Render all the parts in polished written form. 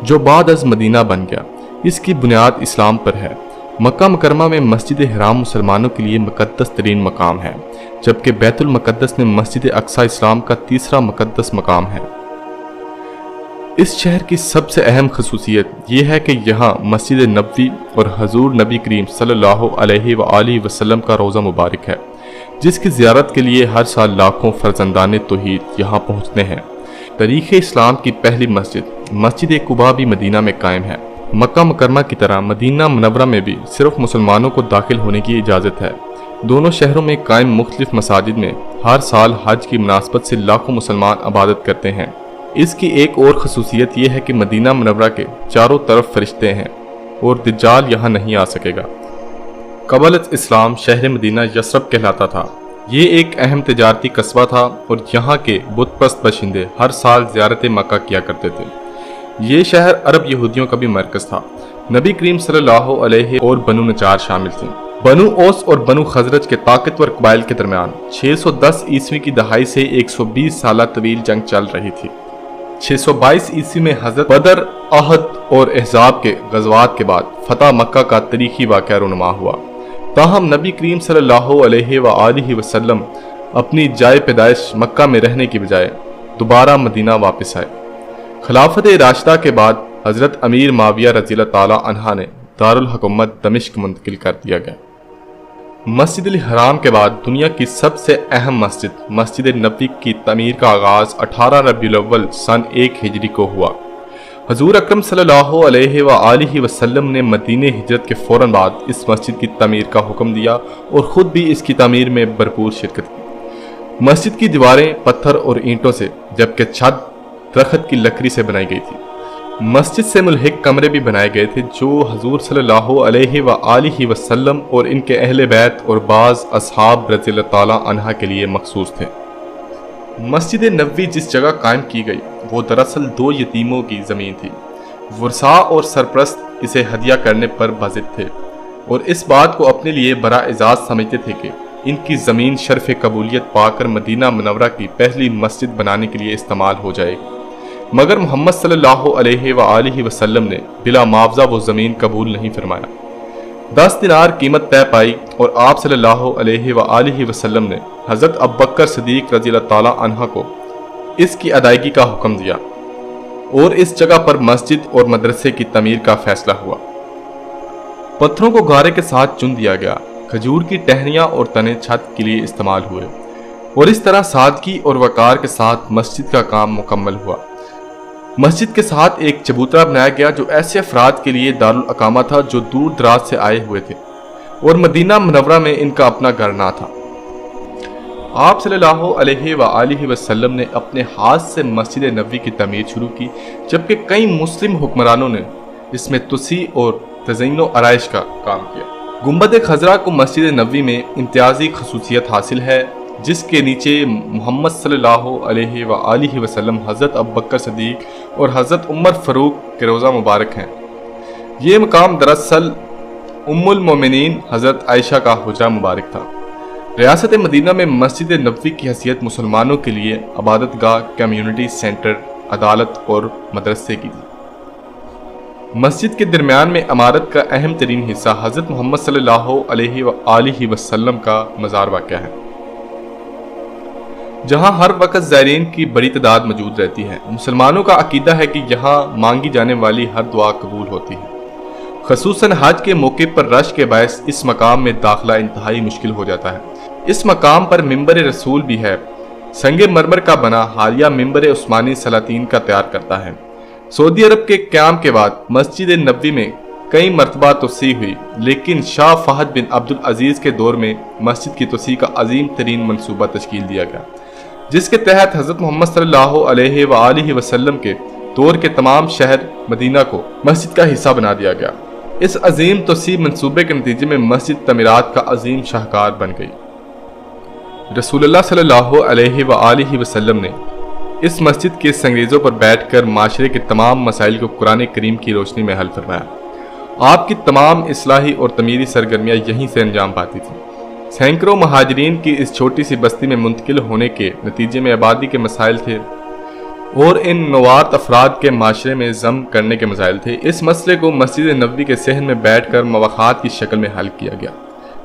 جو بعد از مدینہ بن گیا۔ اس کی بنیاد اسلام پر ہے۔ مکہ مکرمہ میں مسجد حرام مسلمانوں کے لیے مقدس ترین مقام ہے، جبکہ بیت المقدس میں مسجد اقصی اسلام کا تیسرا مقدس مقام ہے۔ اس شہر کی سب سے اہم خصوصیت یہ ہے کہ یہاں مسجد نبوی اور حضور نبی کریم صلی اللہ علیہ وآلہ وسلم کا روضہ مبارک ہے، جس کی زیارت کے لیے ہر سال لاکھوں فرزندان توحید یہاں پہنچتے ہیں۔ تاریخ اسلام کی پہلی مسجد مسجد قباء بھی مدینہ میں قائم ہے۔ مکہ مکرمہ کی طرح مدینہ منورہ میں بھی صرف مسلمانوں کو داخل ہونے کی اجازت ہے۔ دونوں شہروں میں قائم مختلف مساجد میں ہر سال حج کی مناسبت سے لاکھوں مسلمان عبادت کرتے ہیں۔ اس کی ایک اور خصوصیت یہ ہے کہ مدینہ منورہ کے چاروں طرف فرشتے ہیں اور دجال یہاں نہیں آ سکے گا۔ قبل اسلام شہر مدینہ یثرب کہلاتا تھا۔ یہ ایک اہم تجارتی قصبہ تھا اور یہاں کے بت پرست باشندے ہر سال زیارت مکہ کیا کرتے تھے۔ یہ شہر عرب یہودیوں کا بھی مرکز تھا۔ نبی کریم صلی اللہ علیہ اور بنو نجار شامل تھے۔ بنو اوس اور بنو خزرج کے طاقتور قبائل کے درمیان 610 عیسوی کی دہائی سے 120 سالہ طویل جنگ چل رہی تھی۔ 622 عیسوی میں حضرت بدر، احد اور احزاب کے غزوات کے بعد فتح مکہ کا تاریخی واقعہ رونما ہوا۔ تاہم نبی کریم صلی اللہ علیہ وآلہ وسلم اپنی جائے پیدائش مکہ میں رہنے کی بجائے دوبارہ مدینہ واپس آئے۔ خلافت راشدہ کے بعد حضرت امیر معاویہ رضی اللہ تعالی عنہ نے دارالحکومت دمشق منتقل کر دیا گیا۔ مسجد الحرام کے بعد دنیا کی سب سے اہم مسجد مسجد نبوی کی تعمیر کا آغاز 18 ربیع الاول سن 1 ہجری کو ہوا۔ حضور اکرم صلی اللہ علیہ وآلہ وسلم نے مدینہ ہجرت کے فوراً بعد اس مسجد کی تعمیر کا حکم دیا اور خود بھی اس کی تعمیر میں بھرپور شرکت کی۔ مسجد کی دیواریں پتھر اور اینٹوں سے جبکہ چھت درخت کی لکڑی سے بنائی گئی تھی۔ مسجد سے ملحق کمرے بھی بنائے گئے تھے جو حضور صلی اللہ علیہ وآلہ وسلم اور ان کے اہل بیت اور بعض اصحاب رضی اللہ تعالی عنہ کے لیے مخصوص تھے۔ مسجد نبوی جس جگہ قائم کی گئی وہ دراصل 2 یتیموں کی زمین تھی۔ ورثاء اور سرپرست اسے ہدیہ کرنے پر بضد تھے اور اس بات کو اپنے لیے بڑا اعزاز سمجھتے تھے کہ ان کی زمین شرف قبولیت پا کر مدینہ منورہ کی پہلی مسجد بنانے کے لیے استعمال ہو جائے گی، مگر محمد صلی اللہ علیہ وآلہ وسلم نے بلا معاوضہ وہ زمین قبول نہیں فرمایا۔ 10 دینار قیمت طے پائی اور آپ صلی اللہ علیہ وآلہ وسلم نے حضرت ابوبکر صدیق رضی اللہ تعالی عنہ کو اس کی ادائیگی کا حکم دیا اور اس جگہ پر مسجد اور مدرسے کی تعمیر کا فیصلہ ہوا۔ پتھروں کو گارے کے ساتھ چن دیا گیا، کھجور کی ٹہنیاں اور تنے چھت کے لیے استعمال ہوئے اور اس طرح سادگی اور وقار کے ساتھ مسجد کا کام مکمل ہوا۔ مسجد کے ساتھ ایک چبوترا بنایا گیا جو ایسے افراد کے لیے دارالاقامہ تھا جو دور دراز سے آئے ہوئے تھے اور مدینہ منورہ میں ان کا اپنا گھر نہ تھا۔ آپ صلی اللہ علیہ وآلہ وسلم نے اپنے ہاتھ سے مسجد نبوی کی تعمیر شروع کی، جبکہ کئی مسلم حکمرانوں نے اس میں توسیع اور تزئین و آرائش کا کام کیا۔ گنبد خضرا کو مسجد نبوی میں امتیازی خصوصیت حاصل ہے، جس کے نیچے محمد صلی اللہ علیہ وآلہ وسلم، حضرت ابوبکر صدیق اور حضرت عمر فاروق کے روضہ مبارک ہیں۔ یہ مقام دراصل ام المومنین حضرت عائشہ کا حجرہ مبارک تھا۔ ریاست مدینہ میں مسجد نبوی کی حیثیت مسلمانوں کے لیے عبادت گاہ، کمیونٹی سینٹر، عدالت اور مدرسے کی تھی۔ مسجد کے درمیان میں عمارت کا اہم ترین حصہ حضرت محمد صلی اللہ علیہ وآلہ وسلم کا مزار واقع ہے، جہاں ہر وقت زائرین کی بڑی تعداد موجود رہتی ہے۔ مسلمانوں کا عقیدہ ہے کہ یہاں مانگی جانے والی ہر دعا قبول ہوتی ہے۔ خصوصاً حج کے موقع پر رش کے باعث اس مقام میں داخلہ انتہائی مشکل ہو جاتا ہے۔ اس مقام پر منبر رسول بھی ہے۔ سنگ مرمر کا بنا حالیہ منبر عثمانی سلاطین کا تیار کرتا ہے۔ سعودی عرب کے قیام کے بعد مسجد نبوی میں کئی مرتبہ توسیع ہوئی، لیکن شاہ فہد بن عبد العزیز کے دور میں مسجد کی توسیع کا عظیم ترین منصوبہ تشکیل دیا گیا، جس کے تحت حضرت محمد صلی اللہ علیہ وآلہ وسلم کے دور کے تمام شہر مدینہ کو مسجد کا حصہ بنا دیا گیا۔ اس عظیم توسیع منصوبے کے نتیجے میں مسجد تعمیرات کا عظیم شاہکار بن گئی۔ رسول اللہ صلی اللہ علیہ وآلہ وسلم نے اس مسجد کے سنگریزوں پر بیٹھ کر معاشرے کے تمام مسائل کو قرآن کریم کی روشنی میں حل فرمایا۔ آپ کی تمام اصلاحی اور تعمیری سرگرمیاں یہیں سے انجام پاتی تھیں۔ سینکڑوں مہاجرین کی اس چھوٹی سی بستی میں منتقل ہونے کے نتیجے میں آبادی کے مسائل تھے۔ اور ان نوات افراد کے معاشرے میں ضم کرنے کے مسائل تھے۔ اس مسئلے کو مسجد نبوی کے صحن میں بیٹھ کر مواخات کی شکل میں حل کیا گیا۔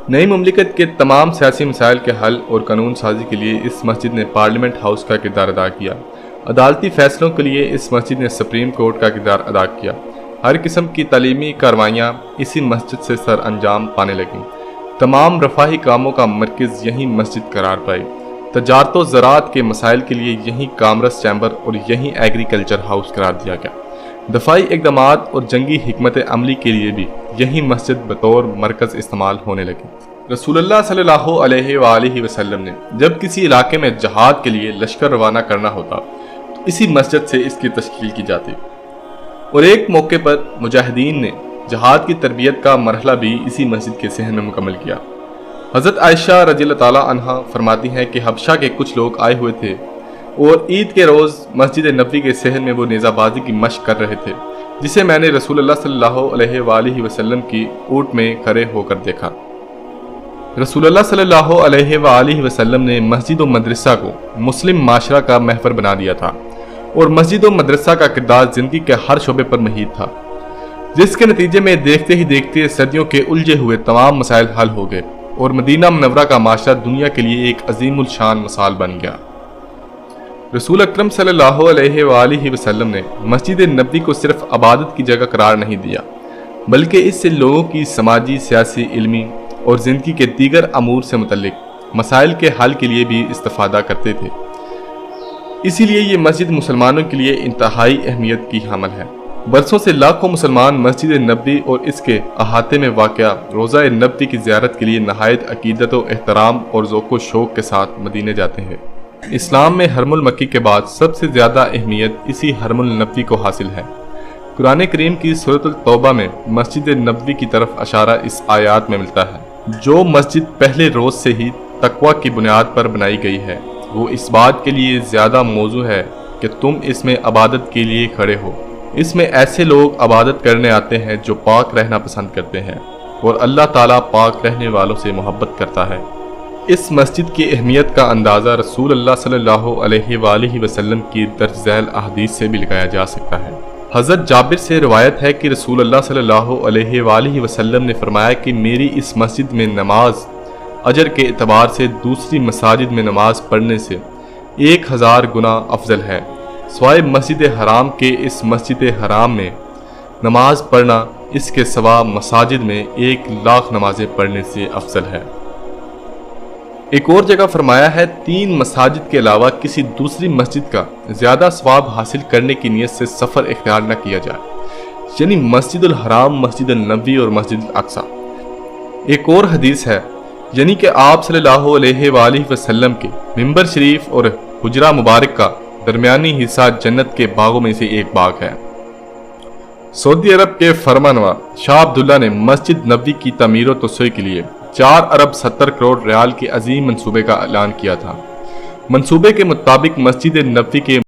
نئی مملکت کے تمام سیاسی مسائل کے حل اور قانون سازی کے لیے اس مسجد نے پارلیمنٹ ہاؤس کا کردار ادا کیا۔ عدالتی فیصلوں کے لیے اس مسجد نے سپریم کورٹ کا کردار ادا کیا۔ ہر قسم کی تعلیمی کاروائیاں اسی مسجد سے سر انجام پانے لگیں۔ تمام رفاہی کاموں کا مرکز یہی مسجد قرار پائی۔ تجارت و زراعت کے مسائل کے لیے یہی کامرس چیمبر اور یہی ایگریکلچر ہاؤس قرار دیا گیا۔ دفاعی اقدامات اور جنگی حکمت عملی کے لیے بھی یہی مسجد بطور مرکز استعمال ہونے لگی۔ رسول اللہ صلی اللہ علیہ وآلہ وسلم نے جب کسی علاقے میں جہاد کے لیے لشکر روانہ کرنا ہوتا تو اسی مسجد سے اس کی تشکیل کی جاتی، اور ایک موقع پر مجاہدین نے جہاد کی تربیت کا مرحلہ بھی اسی مسجد کے صحن میں مکمل کیا۔ حضرت عائشہ رضی اللہ تعالی عنہا فرماتی ہیں کہ حبشہ کے کچھ لوگ آئے ہوئے تھے اور عید کے روز مسجد نبوی کے صحن میں وہ نیزہ بازی کی مشق کر رہے تھے، جسے میں نے رسول اللہ صلی اللہ علیہ وآلہ وسلم کی اونٹ میں کھڑے ہو کر دیکھا۔ رسول اللہ صلی اللہ علیہ وآلہ وسلم نے مسجد و مدرسہ کو مسلم معاشرہ کا محور بنا دیا تھا، اور مسجد و مدرسہ کا کردار زندگی کے ہر شعبے پر محیط تھا، جس کے نتیجے میں دیکھتے ہی دیکھتے صدیوں کے الجھے ہوئے تمام مسائل حل ہو گئے اور مدینہ منورہ کا معاشرہ دنیا کے لیے ایک عظیم الشان مثال بن گیا۔ رسول اکرم صلی اللہ علیہ وآلہ وسلم نے مسجد نبوی کو صرف عبادت کی جگہ قرار نہیں دیا، بلکہ اس سے لوگوں کی سماجی، سیاسی، علمی اور زندگی کے دیگر امور سے متعلق مسائل کے حل کے لیے بھی استفادہ کرتے تھے۔ اسی لیے یہ مسجد مسلمانوں کے لیے انتہائی اہمیت کی حامل ہے۔ برسوں سے لاکھوں مسلمان مسجد نبوی اور اس کے احاطے میں واقع روضہ نبوی کی زیارت کے لیے نہایت عقیدت و احترام اور ذوق و شوق کے ساتھ مدینے جاتے ہیں۔ اسلام میں حرم المکی کے بعد سب سے زیادہ اہمیت اسی حرم النبوی کو حاصل ہے۔ قرآن کریم کی سورۃ التوبہ میں مسجد نبوی کی طرف اشارہ اس آیات میں ملتا ہے۔ جو مسجد پہلے روز سے ہی تقوی کی بنیاد پر بنائی گئی ہے، وہ اس بات کے لیے زیادہ موزوں ہے کہ تم اس میں عبادت کے لیے کھڑے ہو۔ اس میں ایسے لوگ عبادت کرنے آتے ہیں جو پاک رہنا پسند کرتے ہیں، اور اللہ تعالیٰ پاک رہنے والوں سے محبت کرتا ہے۔ اس مسجد کی اہمیت کا اندازہ رسول اللہ صلی اللہ علیہ وآلہ وسلم کی درج ذیل احادیث سے بھی لگایا جا سکتا ہے۔ حضرت جابر سے روایت ہے کہ رسول اللہ صلی اللہ علیہ وآلہ وسلم نے فرمایا کہ میری اس مسجد میں نماز اجر کے اعتبار سے دوسری مساجد میں نماز پڑھنے سے 1000 گنا افضل ہے، سوائے مسجد حرام کے اس مسجد حرام میں نماز پڑھنا اس کے سوا مساجد میں 1,00,000 نمازیں پڑھنے سے افضل ہے۔ ایک اور جگہ فرمایا ہے 3 مساجد کے علاوہ کسی دوسری مسجد کا زیادہ ثواب حاصل کرنے کی نیت سے سفر اختیار نہ کیا جائے، یعنی مسجد الحرام، مسجد النبوی اور مسجد الاقصی۔ ایک اور حدیث ہے، یعنی کہ آپ صلی اللہ علیہ وآلہ وسلم کے منبر شریف اور حجرہ مبارک کا درمیانی حصہ جنت کے باغوں میں سے ایک باغ ہے۔ سعودی عرب کے فرمانروا شاہ عبداللہ نے مسجد نبوی کی تعمیر و توسیع کے لیے 4 ارب 70 کروڑ ریال کے عظیم منصوبے کا اعلان کیا تھا۔ منصوبے کے مطابق مسجد نبوی کے